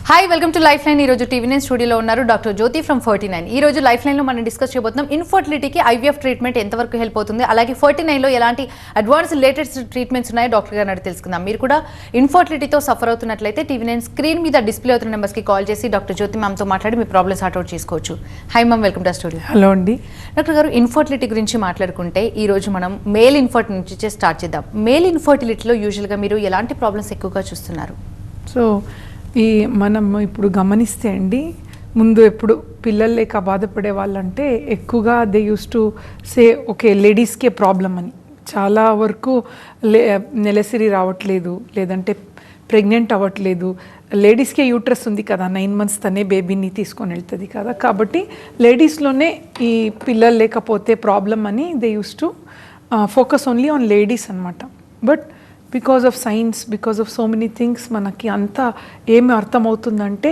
Hi welcome to life line. ఈరోజు TV9 స్టూడియోలో ఉన్నారు డాక్టర్ జ్యోతి ఫ్రమ్ 49. ఈ రోజు లైఫ్ లైన్లో మనం డిస్కస్ చేయబోతున్నాం ఇన్ఫర్టిలిటీకి IVF ట్రీట్మెంట్ ఎంతవరకు హెల్ప్ అవుతుంది, అలాగే 49లో ఎలాంటి అడ్వాన్స్ లేటెస్ట్ ట్రీట్మెంట్స్ ఉన్నాయో డాక్టర్ గారిని అడిగి తెలుసుకుందాం. మీరు కూడా ఇన్ఫర్టిలిటీతో సఫర్ అవుతున్నట్లయితే TV9 స్క్రీన్ మీద డిస్ప్లే అవుతున్న నెంబర్స్కి కాల్ చేసి డాక్టర్ జ్యోతి మ్యామ్తో మాట్లాడి మీ ప్రాబ్లమ్స్ సార్ట్అవుట్ చేసుకోవచ్చు. Hi ma'am, welcome to studio. Hello అండి డాక్టర్ గారు, ఇన్ఫర్టిలిటీ గురించి మాట్లాడుకుంటే ఈ రోజు మనం మేల్ ఇన్ఫర్టిలిటీ నుంచి స్టార్ట్ చేద్దాం. మేల్ ఇన్ఫర్టిలిటీలో యూజువల్గా మీరు ఎలాంటి ప్రాబ్లమ్స్ ఎక్కువగా చూస్తున్నారు? సో మనం ఇప్పుడు గమనిస్తే అండి, ముందు ఎప్పుడు పిల్లలు లేక బాధపడే వాళ్ళంటే ఎక్కువగా they use to say okay లేడీస్కే ప్రాబ్లం అని. చాలా వరకు నెలసరి రావట్లేదు, లేదంటే ప్రెగ్నెంట్ అవ్వట్లేదు, లేడీస్కే యూట్రస్ ఉంది కదా, 9 months తనే బేబీని తీసుకొని వెళ్తుంది కదా, కాబట్టి లేడీస్లోనే ఈ పిల్లలు లేకపోతే ప్రాబ్లం అని they use to focus only on ladies అనమాట. But because of science, because of so many things మనకి అంతా ఏమి అర్థమవుతుందంటే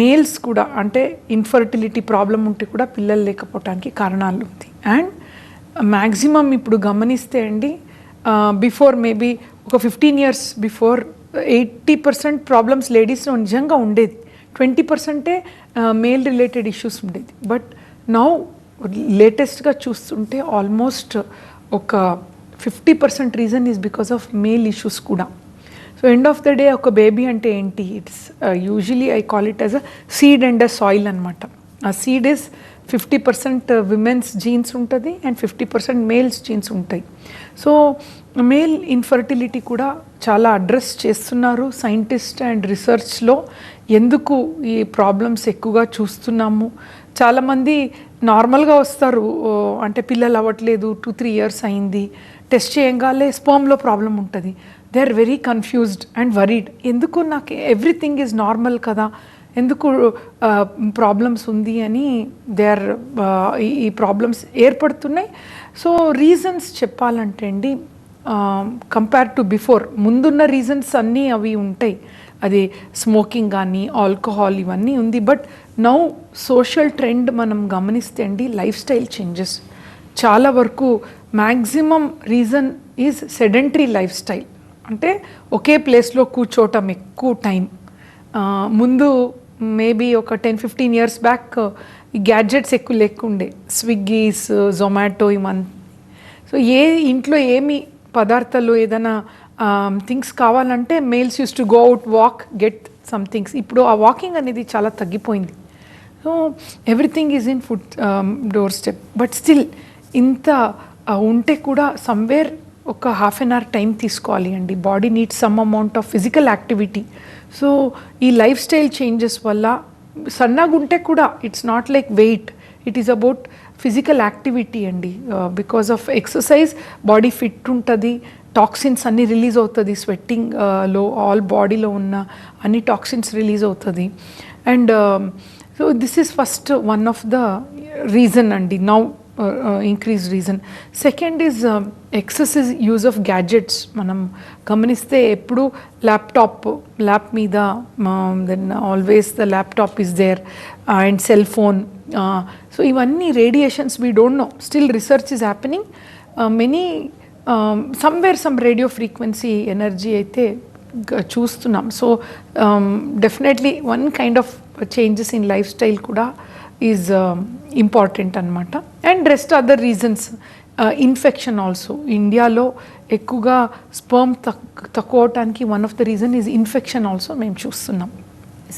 మేల్స్ కూడా అంటే ఇన్ఫర్టిలిటీ ప్రాబ్లం ఉంటే కూడా పిల్లలు లేకపోవడానికి కారణాలు ఉంది. అండ్ మ్యాక్సిమం ఇప్పుడు గమనిస్తే అండి, బిఫోర్ మేబీ ఒక 15 years బిఫోర్ 80% ప్రాబ్లమ్స్ లేడీస్లో నిజంగా ఉండేది, 20% మేల్ రిలేటెడ్ ఇష్యూస్ ఉండేది. బట్ నౌ లేటెస్ట్గా చూస్తుంటే ఆల్మోస్ట్ ఒక 50% reason is because of male issues కూడా. So end of the day ఒక బేబీ అంటే ఏంటి, it's usually I call it as a seed and a soil అనమాట. ఆ సీడ్ ఇస్ 50% విమెన్స్ జీన్స్ ఉంటుంది అండ్ 50% మేల్స్ జీన్స్ ఉంటాయి. So male infertility కూడా చాలా అడ్రస్ చేస్తున్నారు సైంటిస్ట్ అండ్ రీసెర్చ్లో. ఎందుకు ఈ ప్రాబ్లమ్స్ ఎక్కువగా చూస్తున్నాము, చాలామంది నార్మల్గా వస్తారు, అంటే పిల్లలు అవ్వట్లేదు 2-3 years అయింది, టెస్ట్ చేయంగానే స్పర్మ్లో ప్రాబ్లం ఉంటుంది. They are very confused and worried. ఎందుకు నాకు ఎవ్రీథింగ్ ఈజ్ నార్మల్ కదా, ఎందుకు ప్రాబ్లమ్స్ ఉంది అని దే ఆర్ ఈ ప్రాబ్లమ్స్ ఏర్పడుతున్నాయి. సో రీజన్స్ చెప్పాలంటే అండి, కంపేర్ టు బిఫోర్ ముందున్న రీజన్స్ అన్నీ అవి ఉంటాయి, అది స్మోకింగ్ కానీ ఆల్కహాల్ ఇవన్నీ ఉంది. బట్ నౌ సోషల్ ట్రెండ్ మనం గమనిస్తే అండి, లైఫ్ స్టైల్ చేంజెస్ చాలా వరకు maximum reason is sedentary life style. అంటే ఒకే ప్లేస్లో కూర్చోవటం ఎక్కువ టైం. ముందు మేబీ ఒక 10-15 years బ్యాక్ ఈ గ్యాడ్జెట్స్ ఎక్కువ లేకుండే, స్విగ్గీస్, జొమాటో ఇవన్నీ. సో ఇంట్లో ఏమి పదార్థాలు ఏదైనా థింగ్స్ కావాలంటే males use to go out walk get some things. ఇప్పుడు ఆ వాకింగ్ అనేది చాలా తగ్గిపోయింది. So everything is in food door step. But still ఇంత ఉంటే కూడా సమ్వేర్ ఒక 1/2 hour టైం తీసుకోవాలి అండి. Body needs some amount of physical activity. So ఈ లైఫ్ స్టైల్ చేంజెస్ వల్ల సన్నగా ఉంటే కూడా it's not like weight, it is about physical activity అండి. Because of exercise body fit ఉంటుంది, టాక్సిన్స్ అన్నీ రిలీజ్ అవుతుంది, స్వెట్టింగ్లో ఆల్ బాడీలో ఉన్న అన్ని టాక్సిన్స్ రిలీజ్ అవుతుంది. And so this is first one of the reason అండి, now increase reason. Second is excessive use of gadgets. మనం గమనిస్తే ఎప్పుడు ల్యాప్ మీద, then always the laptop is there and cell phone. So ఇవన్నీ radiations we don't know, still research is happening. Many somewhere some radio frequency energy అయితే చూస్తున్నాం. So definitely one kind of changes in life style కూడా is important అనమాట. And rest other reasons, infection also. ఇండియాలో ఎక్కువగా sperm తక్కువ అవటానికి one of the reason is infection also మేము చూస్తున్నాం.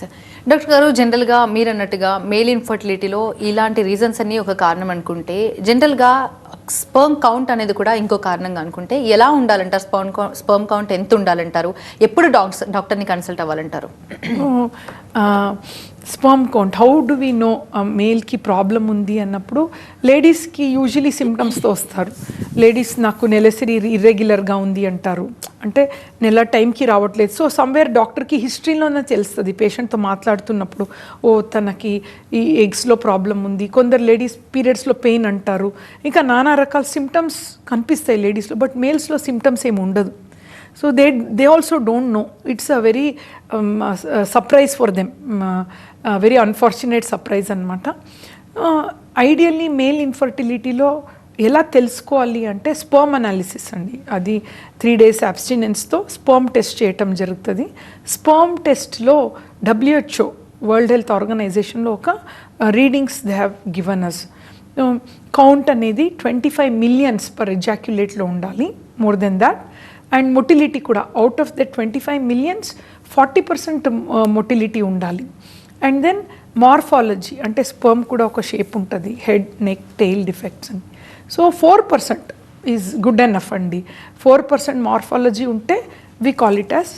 సార్ డాక్టర్ గారు, జనరల్గా మీరు అన్నట్టుగా మేల్ ఇన్ఫర్టిలిటీలో ఇలాంటి రీజన్స్ అన్నీ ఒక కారణం అనుకుంటే, జనరల్గా స్పర్మ్ కౌంట్ అనేది కూడా ఇంకో కారణంగా అనుకుంటే ఎలా ఉండాలంటారు? స్పర్మ్ కౌంట్ ఎంత ఉండాలంటారు? ఎప్పుడు డాక్టర్ని కన్సల్ట్ అవ్వాలంటారు? Sperm count, how do we know మేల్కి ప్రాబ్లం ఉంది అన్నప్పుడు, లేడీస్కి యూజువలీ సిమ్టమ్స్తో వస్తారు. లేడీస్ నాకు నెలసరి ఇర్రెగ్యులర్గా ఉంది అంటారు, అంటే నెల టైంకి రావట్లేదు. సో సమ్వేర్ డాక్టర్కి హిస్టరీలోనే తెలుస్తుంది పేషెంట్తో మాట్లాడుతున్నప్పుడు, ఓ తనకి ఈ ఎగ్స్లో ప్రాబ్లం ఉంది. కొందరు లేడీస్ పీరియడ్స్లో పెయిన్ అంటారు, ఇంకా నానా రకాల సిమ్టమ్స్ కనిపిస్తాయి లేడీస్లో. బట్ మేల్స్లో సిమ్టమ్స్ ఏమి ఉండదు. So they also don't know. It's a very surprise for them, very unfortunate surprise అనమాట. ఐడియల్లీ మేల్ ఇన్ఫర్టిలిటీలో ఎలా తెలుసుకోవాలి అంటే స్పర్మ్ అనాలిసిస్ అండి. అది 3 days అబ్స్టినెన్స్తో స్పర్మ్ టెస్ట్ చేయటం జరుగుతుంది. స్పర్మ్ టెస్ట్లో WHO వరల్డ్ హెల్త్ ఆర్గనైజేషన్లో ఒక readings they have given us. Count అనేది 25 million per ఎజాక్యులేట్లో ఉండాలి, more than that. And motility కూడా out of the 25 million 40% motility ఉండాలి. అండ్ దెన్ మార్ఫాలజీ అంటే స్పర్మ్ కూడా ఒక షేప్ ఉంటుంది, హెడ్, నెక్, టెయిల్ డిఫెక్ట్స్ అని. సో 4% ఈజ్ గుడ్ ఎనఫ్ అండి. 4% మార్ఫాలజీ ఉంటే we call it as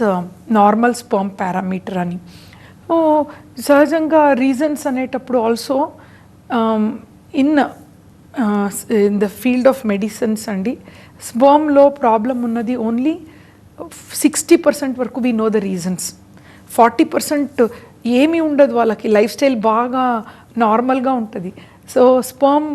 normal sperm parameter అని. సహజంగా రీజన్స్ అనేటప్పుడు also in the field of medicines అండి, స్పర్మ్లో ప్రాబ్లం ఉన్నది ఓన్లీ 60% వరకు వి నో ద రీజన్స్. 40% ఏమీ ఉండదు, వాళ్ళకి లైఫ్ స్టైల్ బాగా నార్మల్గా ఉంటుంది. So sperm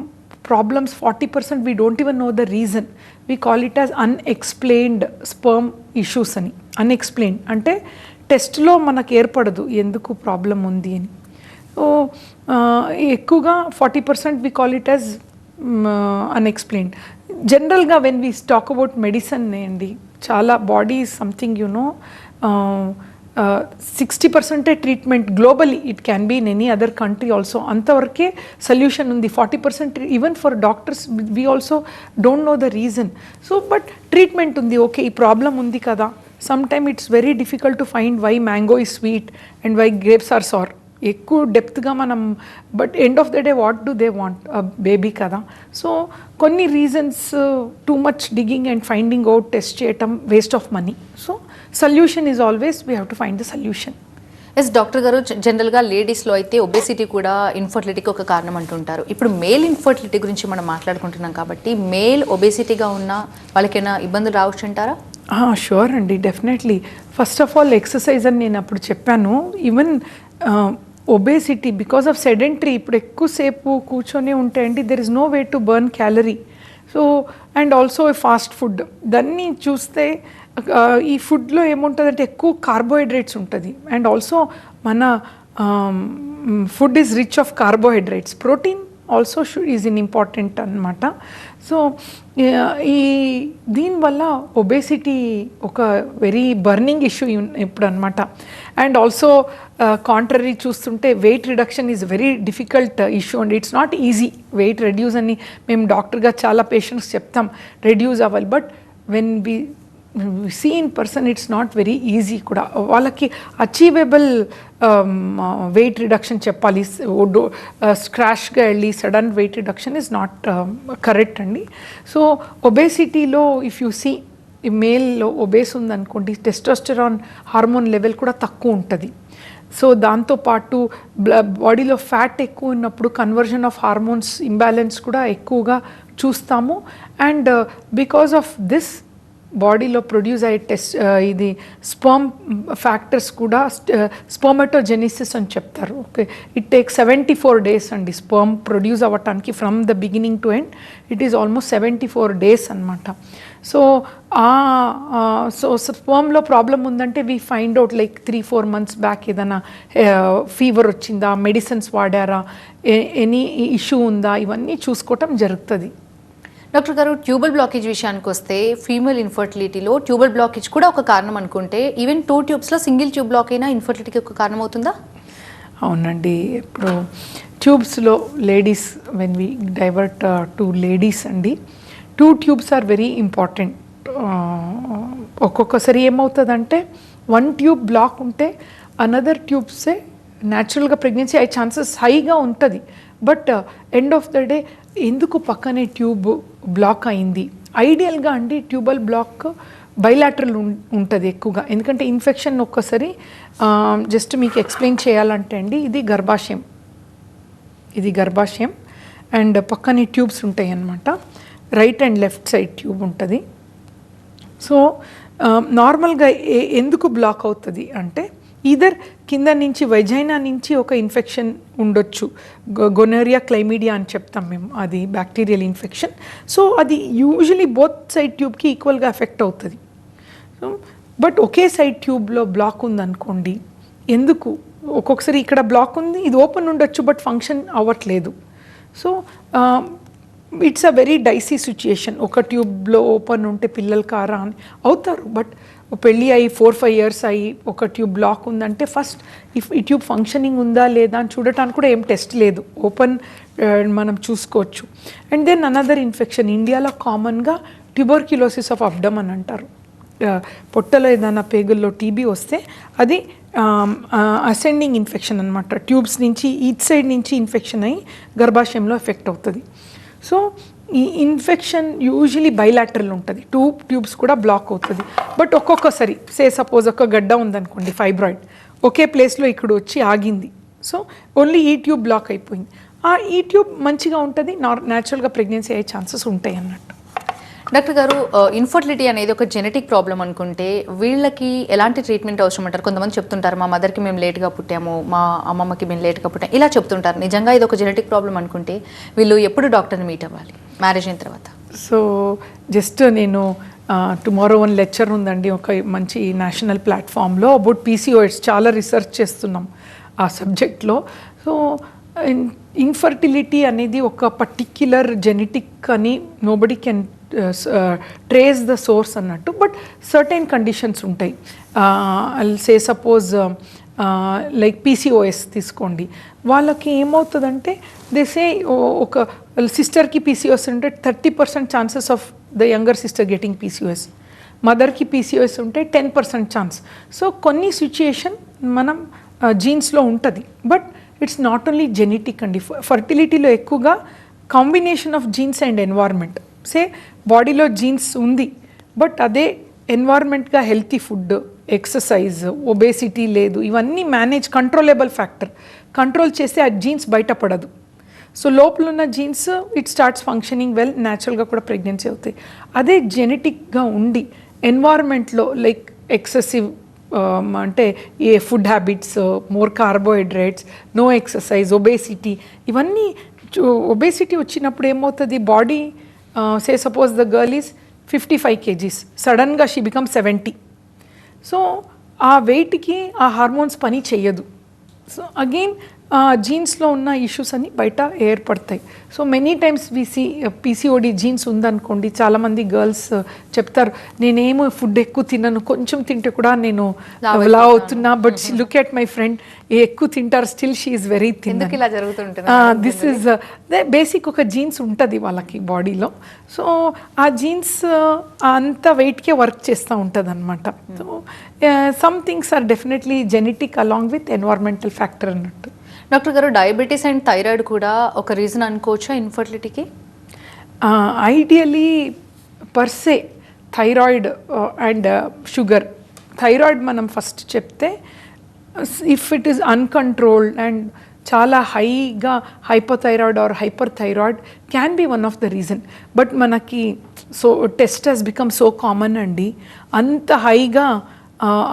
problems 40% we don't even know the reason. We call it as unexplained sperm issues అని. అన్ఎక్స్ప్లెయిన్డ్ అంటే టెస్ట్లో మనకు ఏర్పడదు ఎందుకు ప్రాబ్లం ఉంది అని. సో ఎక్కువగా 40% we call it as unexplained. జనరల్గా when we talk about medicine అండి, చాలా body is something 60% treatment globally, it can be in any other country also, అంతవరకే సొల్యూషన్ ఉంది. 40% even for doctors we also don't know the reason. So but treatment ఉంది, okay ఈ problem ఉంది కదా. Some time it's very difficult to find why mango is sweet and why grapes are sour. ఎక్కువ డెప్త్గా మనం, but end of the day what do they want, baby కదా. So కొన్ని reasons, too much digging and finding out, test చేయటం waste of money. So solution is always we have to find the solution. Yes doctor గారు, జనరల్గా లేడీస్లో అయితే obesity కూడా ఇన్ఫర్టిలిటీకి ఒక కారణం అంటుంటారు. ఇప్పుడు మేల్ ఇన్ఫర్టిలిటీ గురించి మనం మాట్లాడుకుంటున్నాం కాబట్టి మేల్ ఒబేసిటీగా ఉన్న వాళ్ళకైనా ఇబ్బందులు రావచ్చు అంటారా? షూర్ అండి, definitely. First of all exercise అని నేను అప్పుడు చెప్పాను. Even obesity because of sedentary, ఇప్పుడు ఎక్కువసేపు కూర్చొని ఉంటే అండి there is no way to burn calorie. So and also fast food, దాన్ని చూస్తే ఈ ఫుడ్లో ఏముంటుందంటే ఎక్కువ కార్బోహైడ్రేట్స్ ఉంటుంది. అండ్ ఆల్సో మన food is rich of carbohydrates. Protein also is in important అనమాట. సో ఈ దీనివల్ల ఒబేసిటీ ఒక వెరీ బర్నింగ్ ఇష్యూ ఇప్పుడు అనమాట. అండ్ ఆల్సో కాంట్రరీ చూస్తుంటే weight reduction is very difficult issue and it's not easy. Weight reduce అని మేము డాక్టర్గా చాలా పేషెంట్స్ చెప్తాం రెడ్యూస్ అవ్వాలి, but when we see in person it's not very easy కూడా. వాళ్ళకి అచీవబుల్ వెయిట్ రిడక్షన్ చెప్పాలి. స్క్రాష్గా వెళ్ళి sudden weight reduction is not correct అండి. సో ఒబేసిటీలో ఇఫ్ యూ సీ ఈ మేల్లో ఒబేస్ ఉందనుకోండి, టెస్టోస్టెరాన్ హార్మోన్ లెవెల్ కూడా తక్కువ ఉంటుంది. సో దాంతోపాటు బాడీలో ఫ్యాట్ ఎక్కువ ఉన్నప్పుడు కన్వర్జన్ ఆఫ్ హార్మోన్స్ ఇంబ్యాలెన్స్ కూడా ఎక్కువగా చూస్తాము. అండ్ బికాస్ ఆఫ్ దిస్ బాడీలో ప్రొడ్యూస్ అయ్యే ఇది స్పర్మ్ ఫ్యాక్టర్స్ కూడా స్పర్మటోజెనిసిస్ అని చెప్తారు. ఓకే, ఇట్ టేక్ 74 days అండి స్పర్మ్ ప్రొడ్యూస్ అవ్వటానికి. From the beginning to end it is almost 74 days అనమాట. సో స్పర్మ్లో ప్రాబ్లం ఉందంటే we find out like 3-4 months back ఏదైనా ఫీవర్ వచ్చిందా, మెడిసిన్స్ వాడారా, ఎనీ ఇష్యూ ఉందా, ఇవన్నీ చూసుకోవటం జరుగుతుంది. డాక్టర్ గారు, ట్యూబల్ బ్లాకేజ్ విషయానికి వస్తే ఫీమేల్ ఇన్ఫర్టిలిటీలో ట్యూబల్ బ్లాకేజ్ కూడా ఒక కారణం అనుకుంటే, ఈవెన్ 2 tubesలో సింగిల్ ట్యూబ్ బ్లాక్ అయినా ఇన్ఫర్టిలిటీకి ఒక కారణం అవుతుందా? అవునండి. ఇప్పుడు ట్యూబ్స్లో ladies when we divert to ladies అండి, 2 tubes ఆర్ వెరీ ఇంపార్టెంట్. ఒక్కొక్కసారి ఏమవుతుందంటే 1 tube బ్లాక్ ఉంటే అనదర్ ట్యూబ్సే న్యాచురల్గా ప్రెగ్నెన్సీ అయ్యే ఛాన్సెస్ హైగా ఉంటుంది. But end of the day ఎందుకు పక్కనే ట్యూబ్ బ్లాక్ అయింది? ఐడియల్గా అండి ట్యూబల్ బ్లాక్ బైలాటరల్ ఉంటుంది ఎక్కువగా, ఎందుకంటే ఇన్ఫెక్షన్ ఒక్కసారి జస్ట్ మీకు ఎక్స్ప్లెయిన్ చేయాలంటే అండి, ఇది గర్భాశయం అండ్ పక్కనే ట్యూబ్స్ ఉంటాయి అన్నమాట. Right and left side tube ఉంటుంది. సో నార్మల్గా ఎందుకు బ్లాక్ అవుతుంది అంటే ఈదర్ కింద నుంచి వెజైనా నుంచి ఒక ఇన్ఫెక్షన్ ఉండొచ్చు, గొనోరియా క్లైమీడియా అని చెప్తాం మేము, అది బ్యాక్టీరియల్ ఇన్ఫెక్షన్. సో అది యూజువలీ బోత్ సైడ్ ట్యూబ్కి ఈక్వల్గా ఎఫెక్ట్ అవుతుంది. బట్ ఒకే సైడ్ ట్యూబ్లో బ్లాక్ ఉందనుకోండి, ఎందుకు ఒక్కొక్కసారి ఇక్కడ బ్లాక్ ఉంది, ఇది ఓపెన్ ఉండొచ్చు బట్ ఫంక్షన్ అవ్వట్లేదు. So it's a very dicey situation. ఒక ట్యూబ్లో ఓపెన్ ఉంటే పిల్లలు కారా అని అవుతారు, బట్ పెళ్ళి అయ్యి 4-5 years అయ్యి ఒక ట్యూబ్ బ్లాక్ ఉందంటే ఫస్ట్ ఈ ట్యూబ్ ఫంక్షనింగ్ ఉందా లేదా అని చూడటానికి కూడా ఏం టెస్ట్ లేదు, ఓపెన్ మనం చూసుకోవచ్చు. అండ్ దెన్ అనదర్ ఇన్ఫెక్షన్ ఇండియాలో కామన్గా ట్యూబర్క్యులోసిస్ ఆఫ్ అబ్డమన్ అంటారు. పొట్టలో ఏదైనా పేగుల్లో టీబీ వస్తే అది అసెండింగ్ ఇన్ఫెక్షన్ అనమాట. ట్యూబ్స్ నుంచి ఈచ్ సైడ్ నుంచి ఇన్ఫెక్షన్ అయ్యి గర్భాశయంలో ఎఫెక్ట్ అవుతుంది. సో ఈ ఇన్ఫెక్షన్ యూజువలీ బైలాటరల్ ఉంటుంది, 2 ట్యూబ్స్ కూడా బ్లాక్ అవుతుంది. బట్ ఒక్కొక్కసారి సపోజ్ ఒక గడ్డ ఉందనుకోండి, ఫైబ్రాయిడ్ ఒకే ప్లేస్లో ఇక్కడ వచ్చి ఆగింది, సో ఓన్లీ ఈ ట్యూబ్ బ్లాక్ అయిపోయింది. ఈ ట్యూబ్ మంచిగా ఉంటుంది, న్యాచురల్గా ప్రెగ్నెన్సీ అయ్యే ఛాన్సెస్ ఉంటాయి అన్నట్టు. డాక్టర్ గారు, ఇన్ఫర్టిలిటీ అనేది ఒక జెనెటిక్ ప్రాబ్లం అనుకుంటే వీళ్ళకి ఎలాంటి ట్రీట్మెంట్ అవసరం అంటారు? కొంతమంది చెప్తుంటారు మా మదర్కి మేము లేట్గా పుట్టాము, మా అమ్మమ్మకి మేము లేట్గా పుట్టాము, ఇలా చెప్తుంటారు. నిజంగా ఇది ఒక జెనెటిక్ ప్రాబ్లం అనుకుంటే వీళ్ళు ఎప్పుడు డాక్టర్ని మీట్ అవ్వాలి మ్యారేజ్ అయిన తర్వాత? సో జస్ట్ నేను టుమారో 1 లెక్చర్ ఉందండి ఒక మంచి నేషనల్ ప్లాట్ఫామ్లో అబౌట్ పీసీఓఎస్, చాలా రీసెర్చ్ చేస్తున్నాం ఆ సబ్జెక్ట్లో. సో ఇన్ఫర్టిలిటీ అనేది ఒక పర్టిక్యులర్ జెనెటిక్ అని nobody can trace the source అన్నట్టు, బట్ సర్టెన్ కండిషన్స్ ఉంటాయి. సే సపోజ్ లైక్ పీసీఓఎస్ తీసుకోండి, వాళ్ళకి ఏమవుతుందంటే దేసే ఒక సిస్టర్కి పీసీఓఎస్ ఉంటే 30% chances of the younger sister getting PCOS, మదర్కి పీసీఓఎస్ ఉంటే 10% ఛాన్స్. సో కొన్ని సిచ్యుయేషన్ మనం జీన్స్లో ఉంటుంది, but it's not only genetic అండి. ఫర్టిలిటీలో ఎక్కువగా combination of genes and environment. Say బాడీలో జీన్స్ ఉంది, బట్ అదే ఎన్వైర్న్మెంట్గా హెల్తీ ఫుడ్, ఎక్సర్సైజ్, ఒబేసిటీ లేదు, ఇవన్నీ కంట్రోలబుల్ ఫ్యాక్టర్. కంట్రోల్ చేస్తే ఆ జీన్స్ బయటపడదు. సో లోపల ఉన్న genes it starts functioning well, న్యాచురల్గా కూడా ప్రెగ్నెన్సీ అవుతాయి. అదే జెనెటిక్గా ఉండి ఎన్వైర్న్మెంట్లో లైక్ ఎక్సెసివ్ అంటే ఏ food habits, more carbohydrates, no exercise, obesity, ఇవన్నీ ఒబేసిటీ వచ్చినప్పుడు ఏమవుతుంది, body say suppose the girl is 55 kgs, సడన్గా షీ బికమ్ 70. సో ఆ వెయిట్కి ఆ హార్మోన్స్ పని చెయ్యదు. సో అగైన్ జీన్స్లో ఉన్న ఇష్యూస్ అన్నీ బయట ఏర్పడతాయి. So many times see PCOD genes ఉందనుకోండి, చాలామంది గర్ల్స్ చెప్తారు నేనేమో ఫుడ్ ఎక్కువ తినను, కొంచెం తింటే కూడా నేను లా అవుతున్నా, but look at my friend ఎక్కువ తింటారు, still she is very thin. ఇలా జరుగుతుంటుంది. దిస్ ఈజ్ బేసిక్ ఒక జీన్స్ ఉంటుంది వాళ్ళకి బాడీలో. సో ఆ జీన్స్ అంత వెయిట్కే వర్క్ చేస్తూ ఉంటుంది అనమాట. So some things are definitely genetic along with environmental factor అన్నట్టు. డాక్టర్ గారు, డయాబెటీస్ అండ్ థైరాయిడ్ కూడా ఒక రీజన్ అనుకోవచ్చా ఇన్ఫర్టిలిటీకి? Ideally per se thyroid and sugar. Thyroid మనం ఫస్ట్ చెప్తే if it is uncontrolled and చాలా హైగా hypothyroid or hyper thyroid can be one of the reason. But మనకి so test has become so common అండి, అంత హైగా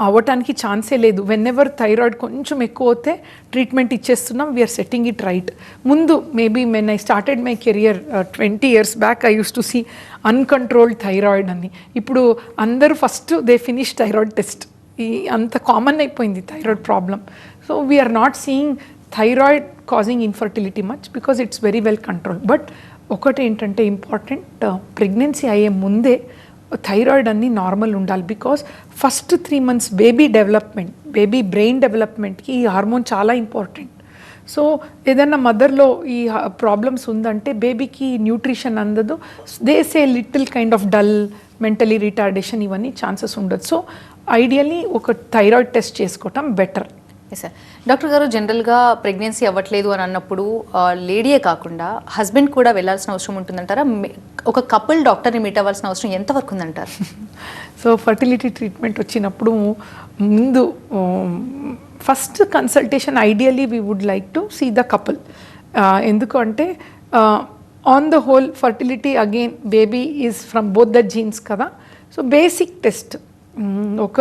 అవ్వటానికి ఛాన్సే లేదు. వెన్ ఎవర్ థైరాయిడ్ కొంచెం ఎక్కువ అవుతే ట్రీట్మెంట్ ఇచ్చేస్తున్నాం, వీఆర్ సెట్టింగ్ ఇట్ రైట్. ముందు maybe when I started my career 20 years back I use to see uncontrolled thyroid అని. ఇప్పుడు అందరూ first they finish thyroid test. అంత కామన్ అయిపోయింది thyroid problem. So we're not seeing thyroid causing infertility much because it's very well control. బట్ ఒకటి ఏంటంటే important, pregnancy అయ్యే ముందే థైరాయిడ్ అన్నీ నార్మల్ ఉండాలి. Because first 3 months baby development, baby brain డెవలప్మెంట్కి ఈ హార్మోన్ చాలా ఇంపార్టెంట్. సో ఏదైనా మదర్లో ఈ ప్రాబ్లమ్స్ ఉందంటే బేబీకి న్యూట్రిషన్ అందదు, they say little kind of dull, mentally retardation, ఇవన్నీ ఛాన్సెస్ ఉండదు. సో ఐడియలీ ఒక థైరాయిడ్ టెస్ట్ చేసుకోవటం బెటర్. Yes sir. డాక్టర్ గారు, జనరల్గా ప్రెగ్నెన్సీ అవ్వట్లేదు అని అన్నప్పుడు లేడీయే కాకుండా హస్బెండ్ కూడా వెళ్ళాల్సిన అవసరం ఉంటుందంటారా? ఒక కపుల్ డాక్టర్ని మీట్ అవ్వాల్సిన అవసరం ఎంతవరకు ఉందంటారు? సో ఫర్టిలిటీ ట్రీట్మెంట్ వచ్చినప్పుడు ముందు first consultation ideally we would like to see the couple. ఎందుకు అంటే on the whole fertility again baby is from both the genes కదా. సో బేసిక్ టెస్ట్ ఒక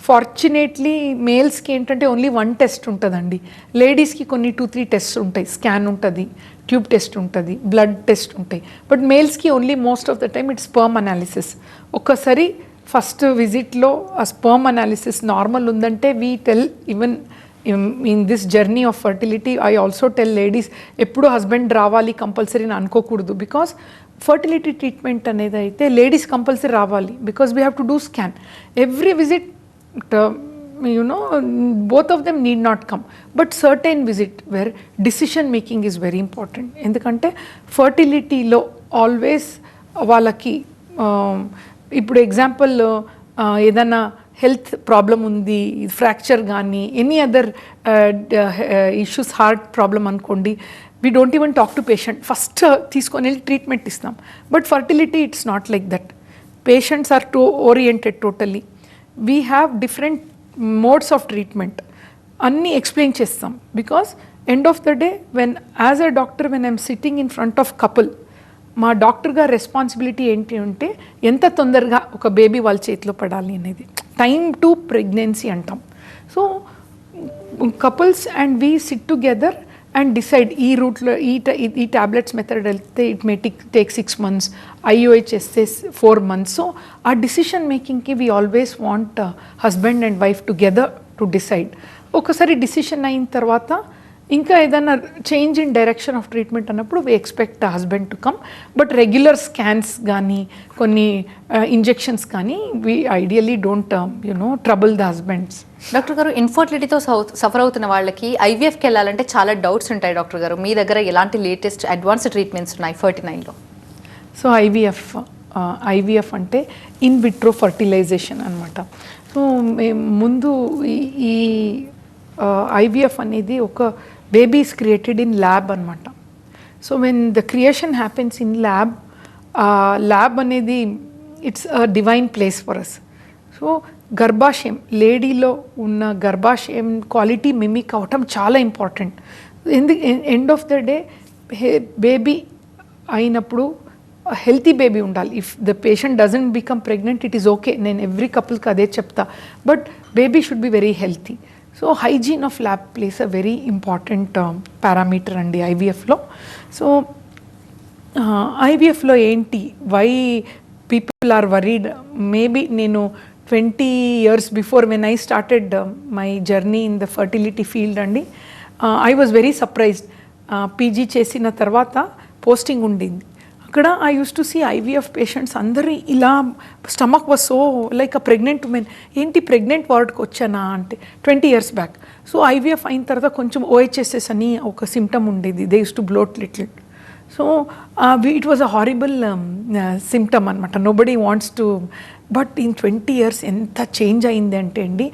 ఫార్చునేట్లీ మేల్స్కి ఏంటంటే ఓన్లీ 1 టెస్ట్ ఉంటుందండి, లేడీస్కి కొన్ని 2-3 టెస్ట్స్ ఉంటాయి. స్కాన్ ఉంటుంది, ట్యూబ్ టెస్ట్ ఉంటుంది, బ్లడ్ టెస్ట్ ఉంటాయి. బట్ మేల్స్కి only most of the time it's sperm analysis. ఒక్కసారి ఫస్ట్ విజిట్లో ఆ స్పర్మ్ అనాలిసిస్ నార్మల్ ఉందంటే we tell even in this journey of fertility I also tell ladies ఎప్పుడు హస్బెండ్ రావాలి కంపల్సరీ అని అనుకోకూడదు. బికాస్ ఫర్టిలిటీ ట్రీట్మెంట్ అనేది అయితే లేడీస్ కంపల్సరీ రావాలి, because we have to do scan every visit. Both of them need not come, but certain visit where decision making is very important. ఎందుకంటే ఫర్టిలిటీలో always వాళ్ళకి ఇప్పుడు example ఏదైనా health problem ఉంది, fracture కానీ any other issues, heart problem అనుకోండి, we don't even talk to patient, first తీసుకొని వెళ్ళి treatment ఇస్తాం. But fertility it's not like that. Patients are oriented totally. We have different modes of treatment అన్నీ explain చేస్తాం. Because end of the day when as a doctor when I'm sitting in front of couple, మా డాక్టర్గా responsibility ఏంటి అంటే ఎంత తొందరగా ఒక baby వాళ్ళ చేతిలో పడాలి అనేది, టైమ్ టు ప్రెగ్నెన్సీ అంటాం. So couples and we sit together and decide ఈ రూట్లో ఈ ట్యాబ్లెట్స్ మెథడ్ వెళ్తే it may take 6 months, IUI చేస్తే 4 months. సో ఆ డిసిషన్ మేకింగ్కి we always want husband and wife together to decide. ఒకసారి డిసిషన్ అయిన తర్వాత ఇంకా ఏదైనా change in direction of treatment అన్నప్పుడు we expect husband to come. But regular scans కానీ కొన్ని ఇంజెక్షన్స్ కానీ we ideally don't trouble the husbands. Doctor గారు, ఇన్ఫర్టిలిటీతో సఫర్ అవుతున్న వాళ్ళకి ఐవీఎఫ్కి వెళ్ళాలంటే చాలా డౌట్స్ ఉంటాయి డాక్టర్ గారు. మీ దగ్గర ఎలాంటి లేటెస్ట్ అడ్వాన్స్డ్ ట్రీట్మెంట్స్ ఉన్నాయి 49లో? సో ఐవీఎఫ్ అంటే ఇన్ విట్రో ఫర్టిలైజేషన్ అనమాట. సో ముందు ఈ ఐవీఎఫ్ అనేది ఒక baby is created in lab అనమాట. So when the creation happens in lab అనేది it's a divine place for us. So గర్భాశయం, లేడీలో ఉన్న గర్భాశయం క్వాలిటీ మిమిక్ అవటం చాలా important. End of the day baby అయినప్పుడు హెల్తీ బేబీ ఉండాలి. If the patient doesn't become pregnant it is okay, నేను ఎవ్రీ కపుల్కి అదే చెప్తా, but baby should be very healthy. So hygiene of lab place a very important parameter అండి ఐవీఎఫ్లో. So ఐవీఎఫ్లో ఏంటి, why people are worried, maybe నేను 20 years before when I started my journey in the fertility field అండి, I was very surprised. PG చేసిన తర్వాత posting ఉండింది అక్కడ. I use to see IVF patients అందరూ ఇలా stomach was so like a pregnant women. ఏంటి pregnant వార్డ్కి వచ్చానా అంటే 20 years బ్యాక్. సో ఐవీఎఫ్ అయిన తర్వాత కొంచెం OHSS అని ఒక సిమ్టమ్ ఉండేది, they use to bloat little. So it was a horrible symptom అనమాట, nobody wants to. But in 20 years ఎంత చేంజ్ అయింది అంటే అండి,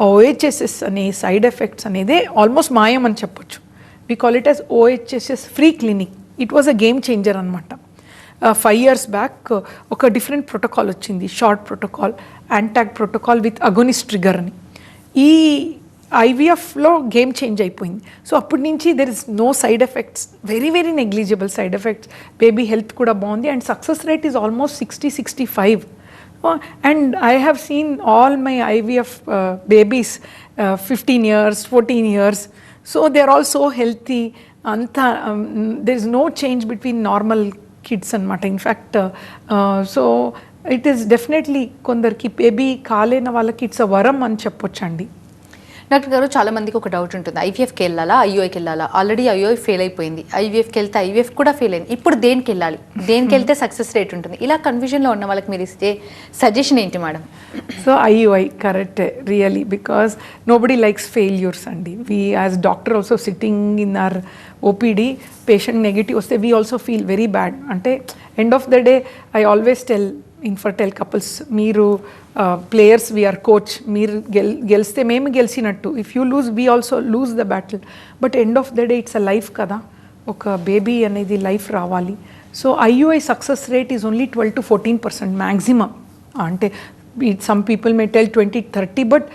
OHSS అనే సైడ్ ఎఫెక్ట్స్ అనేదే ఆల్మోస్ట్ మాయం అని చెప్పొచ్చు. We call it as OHSS free clinic. It was a game changer అనమాట. 5 years బ్యాక్ ఒక డిఫరెంట్ ప్రోటోకాల్ వచ్చింది, short protocol, antag protocol with agonist trigger అని. ఈ ఐవీఎఫ్లో గేమ్ చేంజ్ అయిపోయింది. సో అప్పటి నుంచి there is no side effects, very very negligible side effects. Baby health కూడా బాగుంది and success rate is almost 60-65. And I have seen all my IVF babies 15 years, 14 years. So they are all so healthy. There is no change between normal kids anamata. In fact, so it is definitely kondarki baby kalena vallaki it's a varam ani cheppochandi. Doctor గారు, చాలా మందికి ఒక doubt ఉంటుంది, ఐవీఎఫ్కి వెళ్ళాలా ఐయూఐకి వెళ్ళాలా? Already IUI fail అయిపోయింది, ఐవీఎఫ్కి వెళ్తే IVF కూడా ఫెయిల్ అయింది, ఇప్పుడు దేనికి వెళ్ళాలి, దేనికి వెళ్తే సక్సెస్ రేట్ ఉంటుంది, ఇలా కన్ఫ్యూజన్లో ఉన్న వాళ్ళకి మీరు ఇస్తే సజెషన్ ఏంటి madam? So IUI correct really, because nobody likes failures అండి. We as doctor also sitting in our OPD, patient negative వస్తే we also feel very bad. అంటే end of the day I always tell infertile couples, మీరు players, we are coach, మీరు గెలిస్తే మేము గెలిచినట్టు, if you lose we also lose the battle. But end of the day it's a life కదా, ఒక baby అనేది life రావాలి. So IUI success rate is only 12-14% maximum. అంటే some people may tell 20-30, but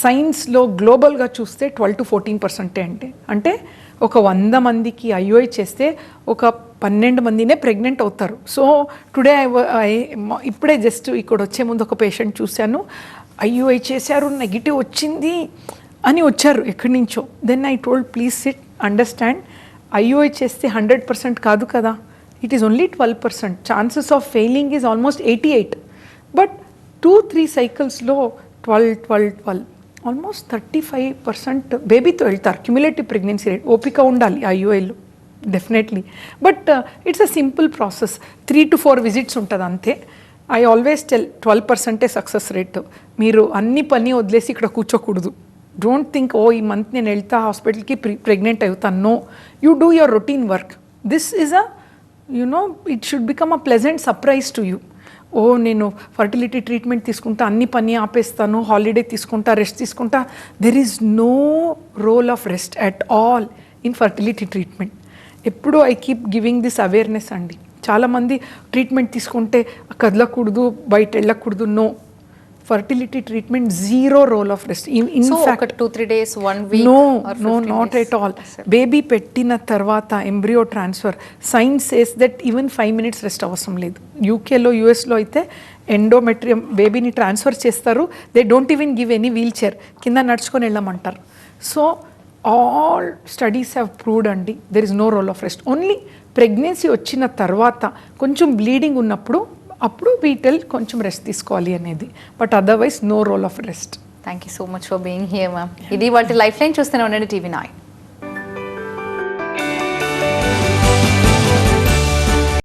సైన్స్లో గ్లోబల్గా చూస్తే 12-14% అంటే ఒక 100 మందికి ఐయూఐ చేస్తే ఒక 12 మందినే ప్రెగ్నెంట్ అవుతారు. సో టుడే ఇప్పుడే జస్ట్ ఇక్కడ వచ్చే ముందు ఒక పేషెంట్ చూశాను, ఐయూఐ చేశారు, నెగిటివ్ వచ్చింది అని వచ్చారు ఎక్కడి నుంచో. Then I told please sit, understand, IUI చేస్తే 100% కాదు కదా, it is only 12%. Chances of failing is almost 88. But 2-3 cyclesలో 12 ఆల్మోస్ట్ 35% బేబీతో వెళ్తారు. Cumulative pregnancy rate. ఓపిక ఉండాలి ఐయూఐలో. Definitely but it's a simple process 3 to 4 visits ఉంటుంది అంతే. I always tell 12% success rate. మీరు అన్ని పని వదిలేసి ఇక్కడ కూర్చోకూడదు. డోంట్ థింక్ ఓ ఈ మంత్ నేను వెళ్తా హాస్పిటల్కి ప్రెగ్నెంట్ అవుతాను. No, you do your routine work. This is a it should become a pleasant surprise to you. ఓ నేను ఫర్టిలిటీ ట్రీట్మెంట్ తీసుకుంటా, అన్ని పని ఆపేస్తాను, హాలిడే తీసుకుంటా, రెస్ట్ తీసుకుంటా. There is no role of rest at all in fertility treatment. ఎప్పుడు I keep giving this awareness అండి. చాలామంది ట్రీట్మెంట్ తీసుకుంటే కదలకూడదు, బయట వెళ్ళకూడదు. No, fertility treatment zero role of rest. In fact 2-3 days, 1 week, no not at all. Baby పెట్టిన తర్వాత embryo transfer science says that even 5 minutes rest అవసరం లేదు. యూకేలో యూఎస్లో అయితే ఎండోమెట్రియం బేబీని ట్రాన్స్ఫర్ చేస్తారు. They don't even give any wheel chair, కింద నడుచుకొని వెళ్ళమంటారు. So all studies have proved అండి there is no role of rest. Only pregnancy వచ్చిన తర్వాత కొంచెం బ్లీడింగ్ ఉన్నప్పుడు అప్పుడు వీటెల్ కొంచెం రెస్ట్ తీసుకోవాలి అనేది, but otherwise no role of rest. Thank you so much for being here ma'am. ఇది వాళ్ళ లైఫ్ లైన్ చూస్తూనే ఉండండి TV9.